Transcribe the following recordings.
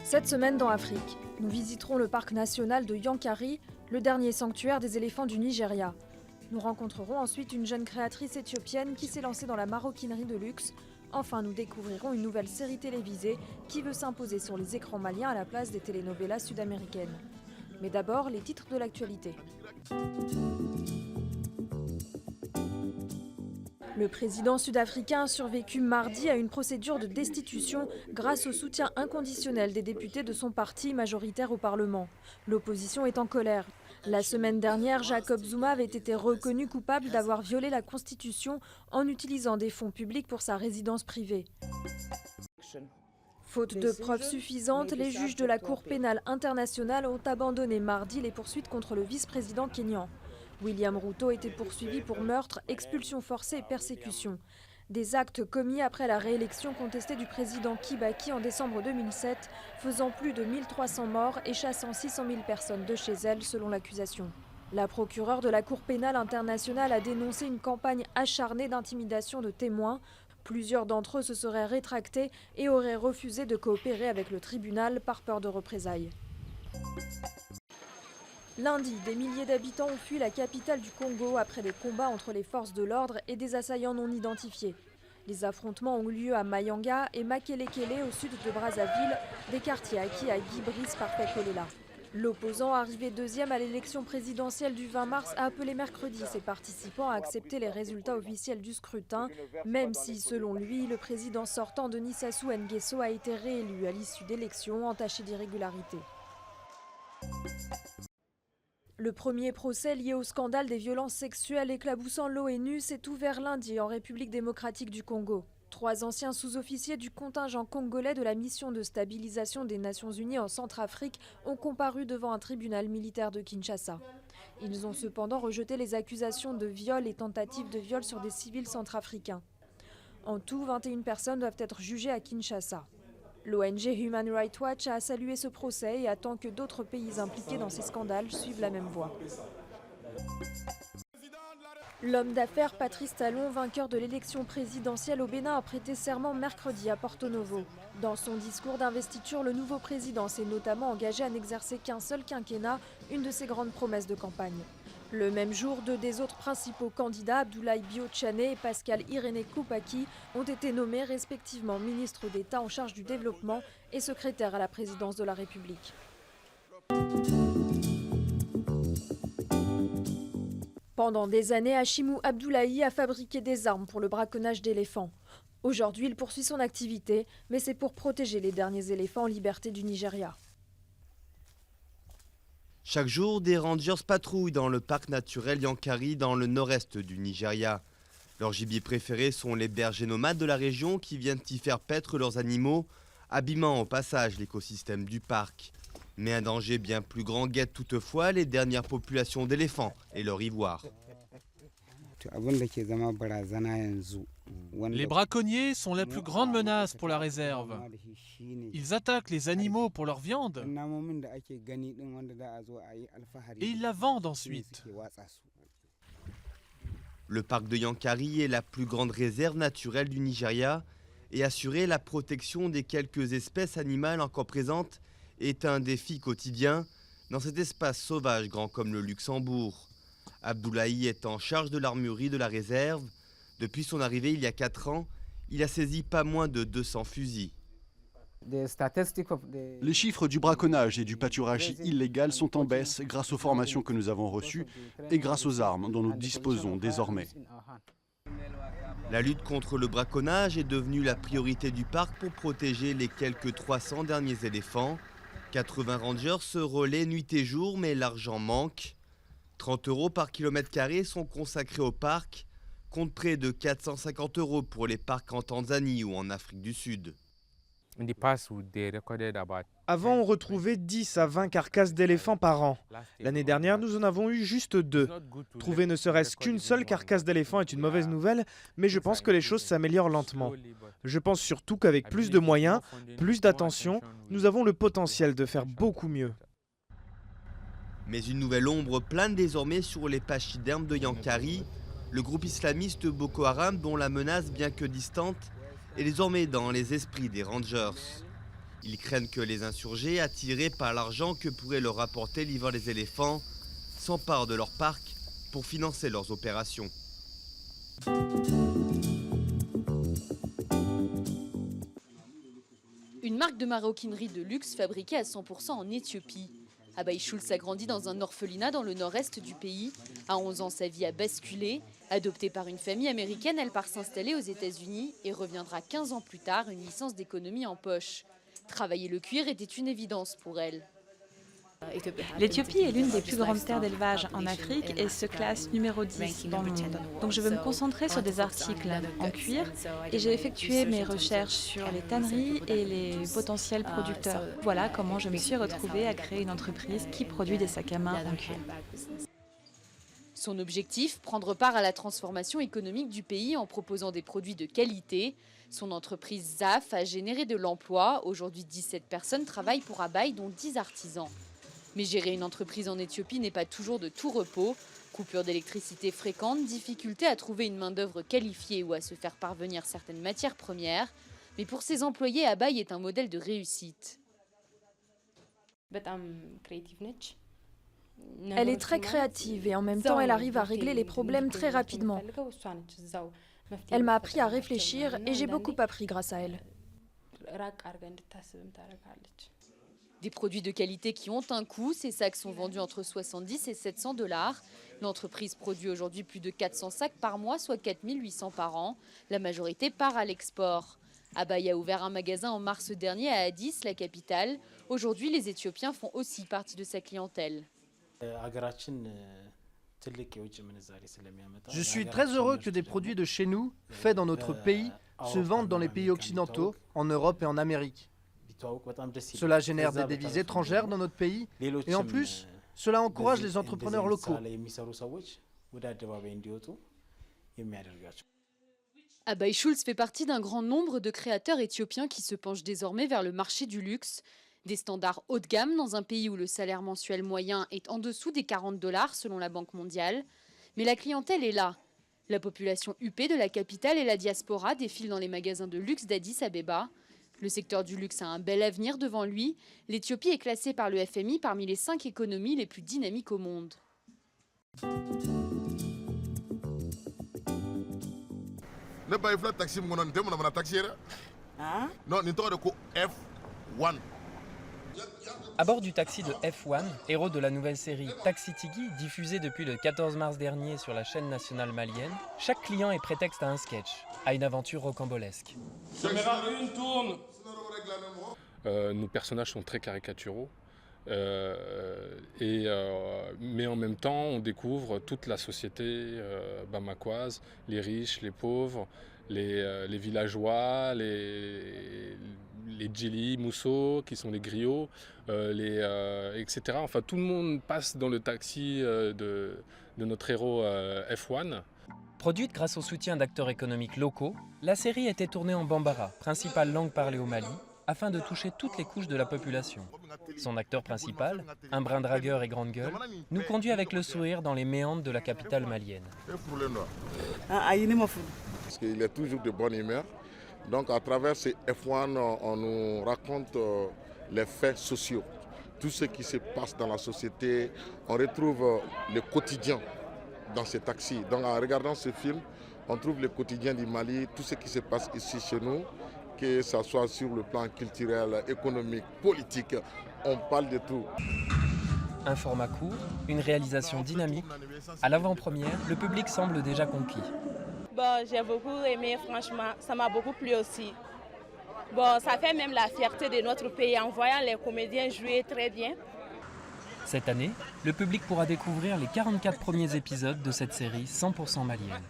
Cette semaine dans Afrique, nous visiterons le parc national de Yankari, le dernier sanctuaire des éléphants du Nigeria. Nous rencontrerons ensuite une jeune créatrice éthiopienne qui s'est lancée dans la maroquinerie de luxe. Enfin, nous découvrirons une nouvelle série télévisée qui veut s'imposer sur les écrans maliens à la place des telenovelas sud-américaines. Mais d'abord, les titres de l'actualité. Le président sud-africain a survécu mardi à une procédure de destitution grâce au soutien inconditionnel des députés de son parti majoritaire au Parlement. L'opposition est en colère. La semaine dernière, Jacob Zuma avait été reconnu coupable d'avoir violé la Constitution en utilisant des fonds publics pour sa résidence privée. Faute de preuves suffisantes, les juges de la Cour pénale internationale ont abandonné mardi les poursuites contre le vice-président kényan. William Ruto était poursuivi pour meurtre, expulsion forcée et persécution. Des actes commis après la réélection contestée du président Kibaki en décembre 2007, faisant plus de 1300 morts et chassant 600 000 personnes de chez elle, selon l'accusation. La procureure de la Cour pénale internationale a dénoncé une campagne acharnée d'intimidation de témoins. Plusieurs d'entre eux se seraient rétractés et auraient refusé de coopérer avec le tribunal par peur de représailles. Lundi, des milliers d'habitants ont fui la capitale du Congo après des combats entre les forces de l'ordre et des assaillants non identifiés. Les affrontements ont eu lieu à Mayanga et Makelekele au sud de Brazzaville, des quartiers acquis à Guy Brice par Pekolela. L'opposant, arrivé deuxième à l'élection présidentielle du 20 mars, a appelé mercredi ses participants à accepter les résultats officiels du scrutin, même si, selon lui, le président sortant Denis Sassou Nguesso a été réélu à l'issue d'élections entachées d'irrégularités. Le premier procès lié au scandale des violences sexuelles éclaboussant l'ONU s'est ouvert lundi en République démocratique du Congo. 3 anciens sous-officiers du contingent congolais de la mission de stabilisation des Nations Unies en Centrafrique ont comparu devant un tribunal militaire de Kinshasa. Ils ont cependant rejeté les accusations de viol et tentatives de viol sur des civils centrafricains. En tout, 21 personnes doivent être jugées à Kinshasa. L'ONG Human Rights Watch a salué ce procès et attend que d'autres pays impliqués dans ces scandales suivent la même voie. L'homme d'affaires Patrice Talon, vainqueur de l'élection présidentielle au Bénin, a prêté serment mercredi à Porto Novo. Dans son discours d'investiture, le nouveau président s'est notamment engagé à n'exercer qu'un seul quinquennat, une de ses grandes promesses de campagne. Le même jour, 2 des autres principaux candidats, Abdoulaye Bio-Tchane et Pascal Irénée Koupaki, ont été nommés respectivement ministre d'État en charge du développement et secrétaire à la présidence de la République. Pendant des années, Hachimou Abdoulaye a fabriqué des armes pour le braconnage d'éléphants. Aujourd'hui, il poursuit son activité, mais c'est pour protéger les derniers éléphants en liberté du Nigeria. Chaque jour, des rangers patrouillent dans le parc naturel Yankari dans le nord-est du Nigeria. Leurs gibiers préférés sont les bergers nomades de la région qui viennent y faire paître leurs animaux, abîmant au passage l'écosystème du parc. Mais un danger bien plus grand guette toutefois les dernières populations d'éléphants et leur ivoire. Les braconniers sont la plus grande menace pour la réserve. Ils attaquent les animaux pour leur viande et ils la vendent ensuite. Le parc de Yankari est la plus grande réserve naturelle du Nigeria et assurer la protection des quelques espèces animales encore présentes est un défi quotidien dans cet espace sauvage grand comme le Luxembourg. Abdoulaye est en charge de l'armurerie de la réserve. Depuis son arrivée il y a 4 ans, il a saisi pas moins de 200 fusils. Les chiffres du braconnage et du pâturage illégal sont en baisse grâce aux formations que nous avons reçues et grâce aux armes dont nous disposons désormais. La lutte contre le braconnage est devenue la priorité du parc pour protéger les quelques 300 derniers éléphants. 80 rangers se relaient nuit et jour, mais l'argent manque. 30 € par kilomètre carré sont consacrés au parc, contre près de 450 € pour les parcs en Tanzanie ou en Afrique du Sud. Avant, on retrouvait 10 à 20 carcasses d'éléphants par an. L'année dernière, nous en avons eu juste 2. Trouver ne serait-ce qu'une seule carcasse d'éléphant est une mauvaise nouvelle, mais je pense que les choses s'améliorent lentement. Je pense surtout qu'avec plus de moyens, plus d'attention, nous avons le potentiel de faire beaucoup mieux. Mais une nouvelle ombre plane désormais sur les pachydermes de Yankari. Le groupe islamiste Boko Haram, dont la menace, bien que distante, est désormais dans les esprits des rangers. Ils craignent que les insurgés, attirés par l'argent que pourrait leur apporter l'hiver des éléphants, s'emparent de leur parc pour financer leurs opérations. Une marque de maroquinerie de luxe fabriquée à 100% en Éthiopie. Abay Schulz a grandi dans un orphelinat dans le nord-est du pays. À 11 ans, sa vie a basculé. Adoptée par une famille américaine, elle part s'installer aux États-Unis et reviendra 15 ans plus tard, une licence d'économie en poche. Travailler le cuir était une évidence pour elle. L'Éthiopie est l'une des plus grandes terres d'élevage en Afrique et se classe numéro 10 dans le monde. Donc je veux me concentrer sur des articles en cuir et j'ai effectué mes recherches sur les tanneries et les potentiels producteurs. Voilà comment je me suis retrouvée à créer une entreprise qui produit des sacs à main en cuir. Son objectif, prendre part à la transformation économique du pays en proposant des produits de qualité. Son entreprise ZAF a généré de l'emploi. Aujourd'hui, 17 personnes travaillent pour Abay, dont 10 artisans. Mais gérer une entreprise en Éthiopie n'est pas toujours de tout repos. Coupure d'électricité fréquente, difficulté à trouver une main-d'œuvre qualifiée ou à se faire parvenir certaines matières premières. Mais pour ses employés, Abay est un modèle de réussite. Elle est très créative et en même temps, elle arrive à régler les problèmes très rapidement. Elle m'a appris à réfléchir et j'ai beaucoup appris grâce à elle. Des produits de qualité qui ont un coût, ces sacs sont vendus entre 70 et 700 $. L'entreprise produit aujourd'hui plus de 400 sacs par mois, soit 4800 par an. La majorité part à l'export. Abay a ouvert un magasin en mars dernier à Addis, la capitale. Aujourd'hui, les Éthiopiens font aussi partie de sa clientèle. Je suis très heureux que des produits de chez nous, faits dans notre pays, se vendent dans les pays occidentaux, en Europe et en Amérique. Cela génère des devises étrangères dans notre pays et en plus, cela encourage les entrepreneurs locaux. Abay Schulz fait partie d'un grand nombre de créateurs éthiopiens qui se penchent désormais vers le marché du luxe. Des standards haut de gamme dans un pays où le salaire mensuel moyen est en dessous des 40 $ selon la Banque mondiale. Mais la clientèle est là. La population huppée de la capitale et la diaspora défilent dans les magasins de luxe d'Addis Abeba. Le secteur du luxe a un bel avenir devant lui. L'Éthiopie est classée par le FMI parmi les 5 économies les plus dynamiques au monde. À bord du taxi de F1, héros de la nouvelle série Taxi Tigui, diffusée depuis le 14 mars dernier sur la chaîne nationale malienne, chaque client est prétexte à un sketch, à une aventure rocambolesque. Nos personnages sont très caricaturaux, mais en même temps on découvre toute la société bamakoise, les riches, les pauvres, les villageois, les djeli, mousseaux, qui sont les griots, etc. Enfin, tout le monde passe dans le taxi de notre héros F1. Produite grâce au soutien d'acteurs économiques locaux, la série a été tournée en bambara, principale langue parlée au Mali, afin de toucher toutes les couches de la population. Son acteur principal, un brin dragueur et grande gueule, nous conduit avec le sourire dans les méandres de la capitale malienne. Parce qu'il est toujours de bonne humeur. Donc à travers ces F1, on nous raconte les faits sociaux. Tout ce qui se passe dans la société, on retrouve le quotidien dans ces taxis. Donc en regardant ce film, on trouve le quotidien du Mali, tout ce qui se passe ici chez nous, que ce soit sur le plan culturel, économique, politique, on parle de tout. Un format court, une réalisation dynamique. À l'avant-première, le public semble déjà conquis. Bon, j'ai beaucoup aimé, franchement, ça m'a beaucoup plu aussi. Bon, ça fait même la fierté de notre pays en voyant les comédiens jouer très bien. Cette année, le public pourra découvrir les 44 premiers épisodes de cette série 100% malienne.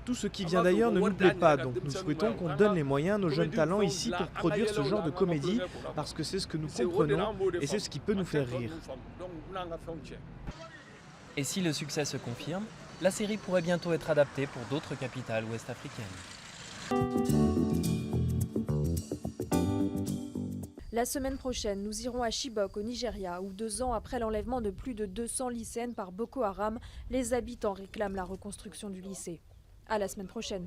Tout ce qui vient d'ailleurs ne nous plaît pas, donc nous souhaitons qu'on donne les moyens à nos jeunes talents ici pour produire ce genre de comédie, parce que c'est ce que nous comprenons et c'est ce qui peut nous faire rire. Et si le succès se confirme, la série pourrait bientôt être adaptée pour d'autres capitales ouest-africaines. La semaine prochaine, nous irons à Chibok, au Nigeria, où 2 ans après l'enlèvement de plus de 200 lycéennes par Boko Haram, les habitants réclament la reconstruction du lycée. À la semaine prochaine.